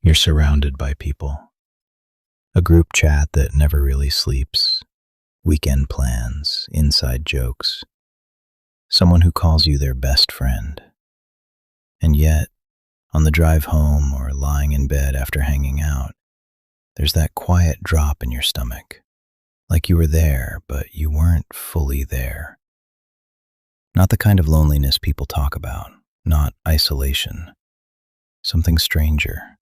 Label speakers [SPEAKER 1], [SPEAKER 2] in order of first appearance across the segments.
[SPEAKER 1] You're surrounded by people. A group chat that never really sleeps. Weekend plans, inside jokes. Someone who calls you their best friend. And yet, on the drive home or lying in bed after hanging out, there's that quiet drop in your stomach. Like you were there, but you weren't fully there. Not the kind of loneliness people talk about, not isolation. Something stranger.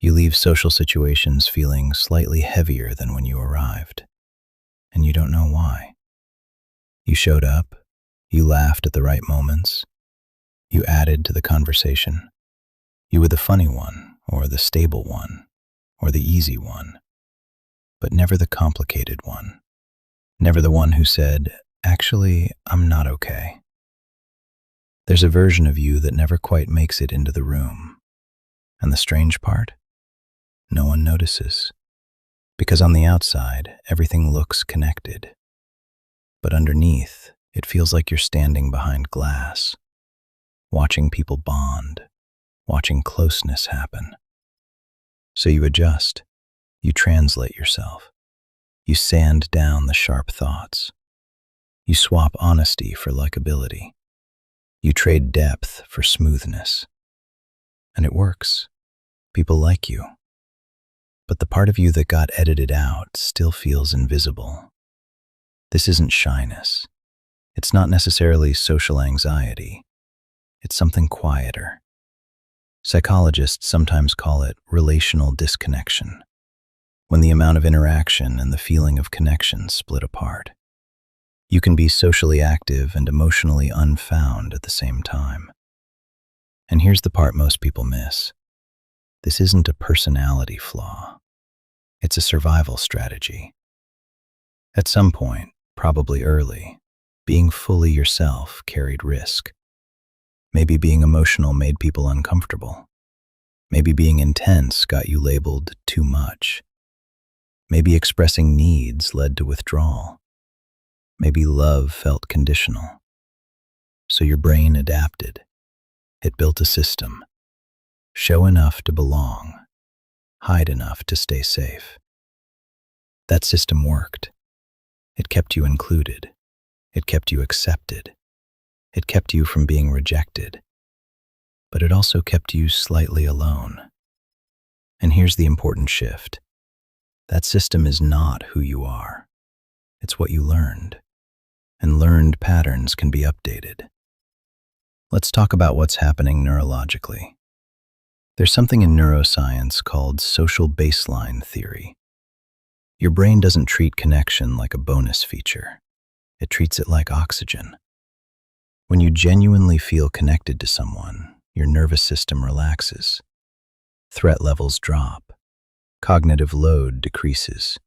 [SPEAKER 1] You leave social situations feeling slightly heavier than when you arrived, and you don't know why. You showed up, you laughed at the right moments, you added to the conversation. You were the funny one, or the stable one, or the easy one, but never the complicated one. Never the one who said, "Actually, I'm not okay." There's a version of you that never quite makes it into the room. And the strange part? No one notices. Because on the outside, everything looks connected. But underneath, it feels like you're standing behind glass, watching people bond, watching closeness happen. So you adjust, you translate yourself, you sand down the sharp thoughts, you swap honesty for likability, you trade depth for smoothness. And it works. People like you. But the part of you that got edited out still feels invisible. This isn't shyness. It's not necessarily social anxiety. It's something quieter. Psychologists sometimes call it relational disconnection, when the amount of interaction and the feeling of connection split apart. You can be socially active and emotionally unfound at the same time. And here's the part most people miss. This isn't a personality flaw. It's a survival strategy. At some point, probably early, being fully yourself carried risk. Maybe being emotional made people uncomfortable. Maybe being intense got you labeled too much. Maybe expressing needs led to withdrawal. Maybe love felt conditional. So your brain adapted. It built a system. Show enough to belong. Hide enough to stay safe. That system worked. It kept you included. It kept you accepted. It kept you from being rejected. But it also kept you slightly alone. And here's the important shift. That system is not who you are. It's what you learned. And learned patterns can be updated. Let's talk about what's happening neurologically. There's something in neuroscience called social baseline theory. Your brain doesn't treat connection like a bonus feature. It treats it like oxygen. When you genuinely feel connected to someone, your nervous system relaxes. Threat levels drop. Cognitive load decreases.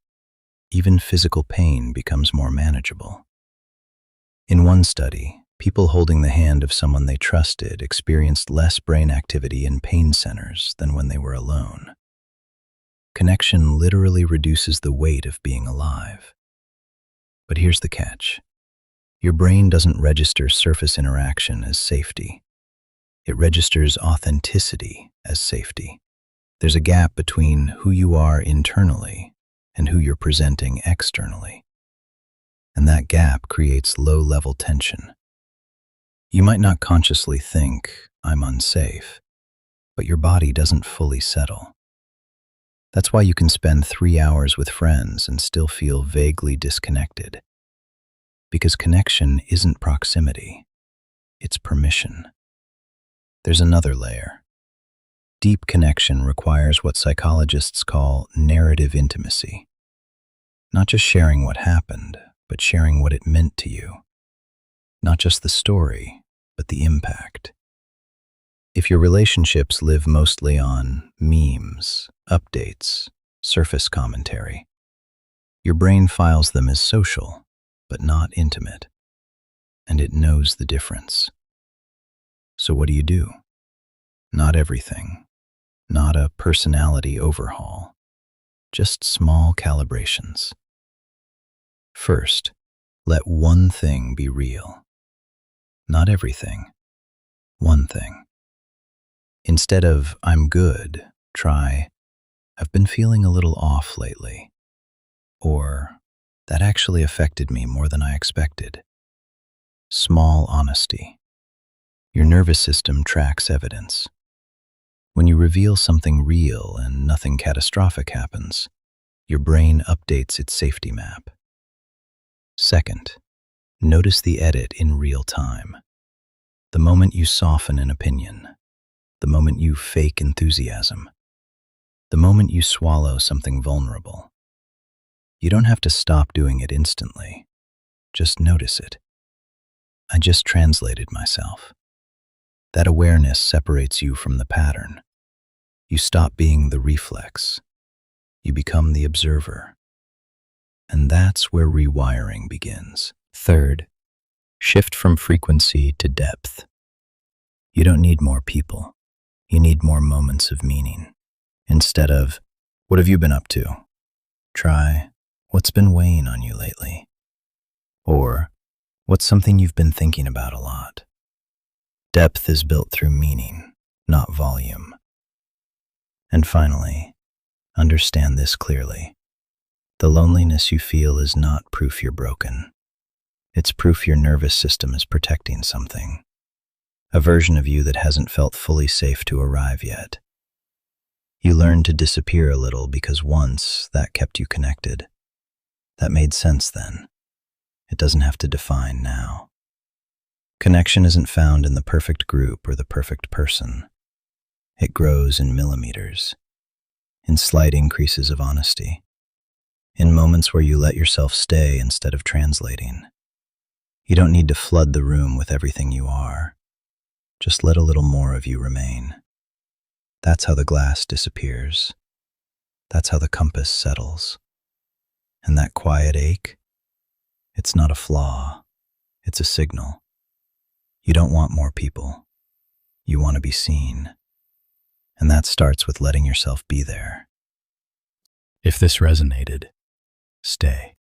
[SPEAKER 1] Even physical pain becomes more manageable. In one study, people holding the hand of someone they trusted experienced less brain activity in pain centers than when they were alone. Connection literally reduces the weight of being alive. But here's the catch. Your brain doesn't register surface interaction as safety. It registers authenticity as safety. There's a gap between who you are internally and who you're presenting externally. And that gap creates low-level tension. You might not consciously think, "I'm unsafe," but your body doesn't fully settle. That's why you can spend 3 hours with friends and still feel vaguely disconnected. Because connection isn't proximity, it's permission. There's another layer. Deep connection requires what psychologists call narrative intimacy. Not just sharing what happened, but sharing what it meant to you. Not just the story, but the impact. If your relationships live mostly on memes, updates, surface commentary, your brain files them as social, but not intimate. And it knows the difference. So what do? Not everything. Not a personality overhaul. Just small calibrations. First, let one thing be real. Not everything. One thing. Instead of "I'm good," Try, "I've been feeling a little off lately," or "That actually affected me more than I expected." Small honesty. Your nervous system tracks evidence. When you reveal something real and nothing catastrophic happens, your brain updates its safety map. Second, notice the edit in real time. The moment you soften an opinion, the moment you fake enthusiasm, the moment you swallow something vulnerable. You don't have to stop doing it instantly. Just notice it. I just translated myself. That awareness separates you from the pattern. You stop being the reflex. You become the observer. And that's where rewiring begins. Third, shift from frequency to depth. You don't need more people. You need more moments of meaning. Instead of, "What have you been up to?" Try, "What's been weighing on you lately?" Or, "What's something you've been thinking about a lot?" Depth is built through meaning, not volume. And finally, understand this clearly. The loneliness you feel is not proof you're broken. It's proof your nervous system is protecting something, a version of you that hasn't felt fully safe to arrive yet. You learned to disappear a little because once that kept you connected. That made sense then. It doesn't have to define now. Connection isn't found in the perfect group or the perfect person. It grows in millimeters, in slight increases of honesty, in moments where you let yourself stay instead of translating. You don't need to flood the room with everything you are. Just let a little more of you remain. That's how the glass disappears. That's how the compass settles. And that quiet ache, it's not a flaw. It's a signal. You don't want more people. You want to be seen. And that starts with letting yourself be there. If this resonated, stay.